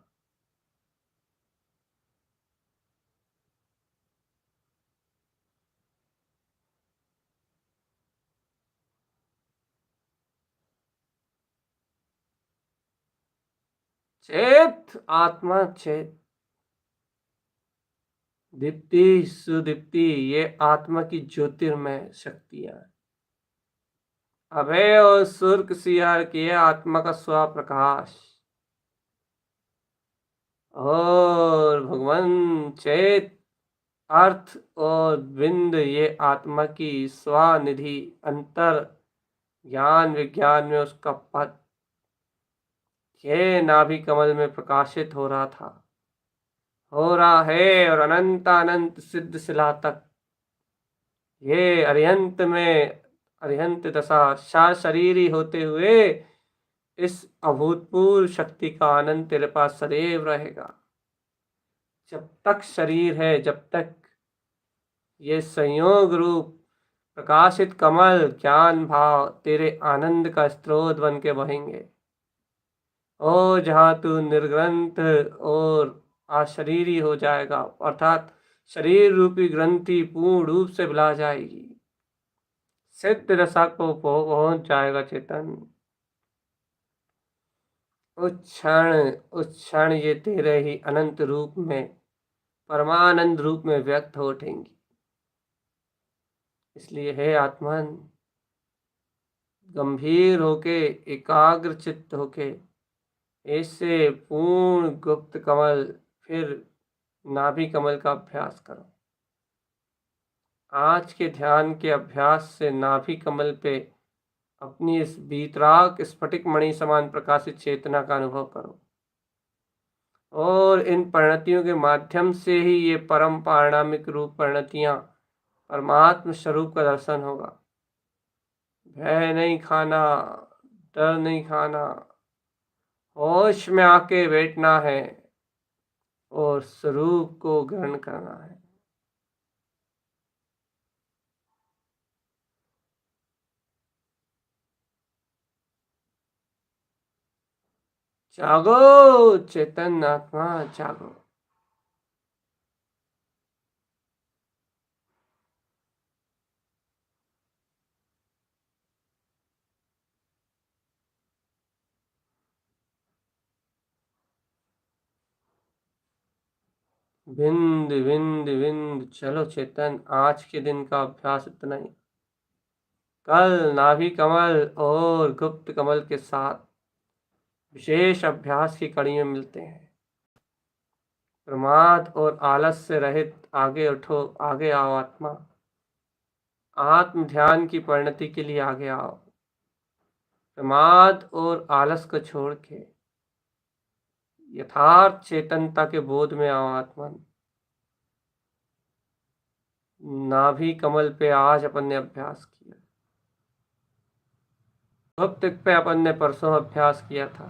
चेत आत्मा चेत, दीप्ति सुदीप्ति, ये आत्मा की ज्योतिर्मय शक्तियां। अभय और सुर्ख सियार की है आत्मा का स्वप्रकाश। और भगवान चेत अर्थ और बिंद, ये आत्मा की स्वानिधि अंतर ज्ञान विज्ञान में उसका पद, ये नाभि कमल में प्रकाशित हो रहा था, हो रहा है, और अनंत अनंत सिद्ध शिला तक ये अरिहंत में अरिहंत दशा शरीरी होते हुए इस अभूतपूर्व शक्ति का आनंद तेरे पास सदैव रहेगा। जब तक शरीर है, जब तक ये संयोग रूप प्रकाशित कमल ज्ञान भाव तेरे आनंद का स्रोत बन के बहेंगे। ओ जहाँ तू निर्ग्रंथ और अशरीरी हो जाएगा, अर्थात शरीर रूपी ग्रंथि पूर्ण रूप से भुला जाएगी, सिद्ध दशा को पहुंच जाएगा चेतन। उस क्षण ये तेरे ही अनंत रूप में परमानंद रूप में व्यक्त हो उठेंगी। इसलिए हे आत्मन, गंभीर होके एकाग्र चित्त होके ऐसे पूर्ण गुप्त कमल फिर नाभि कमल का अभ्यास करो। आज के ध्यान के अभ्यास से नाभि कमल पे अपनी इस बीतराग स्फटिक मणि समान प्रकाशित चेतना का अनुभव करो, और इन परिणतियों के माध्यम से ही ये परम पारणामिक रूप परिणतियां परमात्म स्वरूप का दर्शन होगा। भय नहीं खाना, डर नहीं खाना, होश में आके बैठना है और स्वरूप को ग्रहण करना है। जागो चेतन आत्मा, जागो। बिंद बिंद बिंद, चलो चेतन, आज के दिन का अभ्यास इतना ही। कल नाभि कमल और गुप्त कमल के साथ विशेष अभ्यास की कड़ी में मिलते हैं। प्रमाद और आलस से रहित आगे उठो, आगे आओ आत्मा। आत्म ध्यान की परिणति के लिए आगे आओ। प्रमाद और आलस को छोड़ के यथार्थ चेतनता के बोध में आओ आत्मन। नाभि कमल पे आज अपन ने अभ्यास किया, गुप्त पे अपन ने परसों अभ्यास किया था,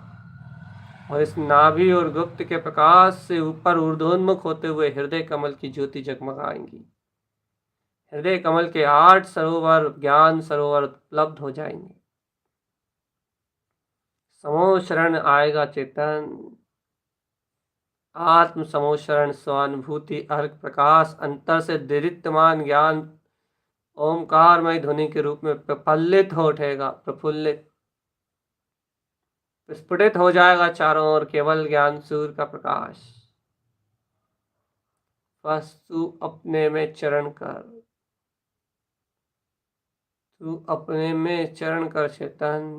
और इस नाभि और गुप्त के प्रकाश से ऊपर ऊर्ध्वोन्मुख होते हुए हृदय कमल की ज्योति जगमगाएंगी। हृदय कमल के 8 सरोवर ज्ञान सरोवर उपलब्ध हो जाएंगे। समोशरण आएगा चेतन, आत्म समोशरण, स्वानुभूति, अर्क प्रकाश, अंतर से दीप्तमान ज्ञान ओमकारमय ध्वनि के रूप में प्रफुल्लित हो उठेगा, प्रफुल्लित स्फुटित हो जाएगा चारों ओर केवल ज्ञान सूर्य का प्रकाश। बस तू अपने में चरण कर, तू अपने में चरण कर चेतन,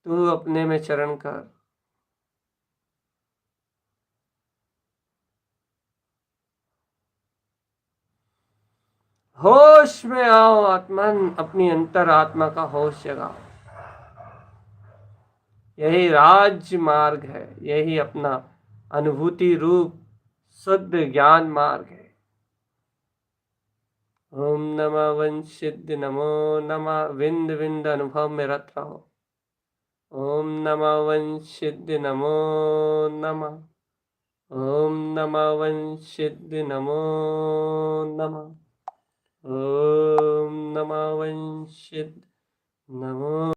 तू अपने में चरण कर। होश में आओ आत्मन, अपनी अंतर आत्मा का होश जगाओ। यही राज्य मार्ग है, यही अपना अनुभूति रूप शुद्ध ज्ञान मार्ग है। ओम नमः वंशिद नमो नमः, विंद विंद अनुभव में रत रहो। ओम नमः वंशिद नमो नमः, ओम नमः वंशिद नमो नमः, ओम नमः वंशिद नमो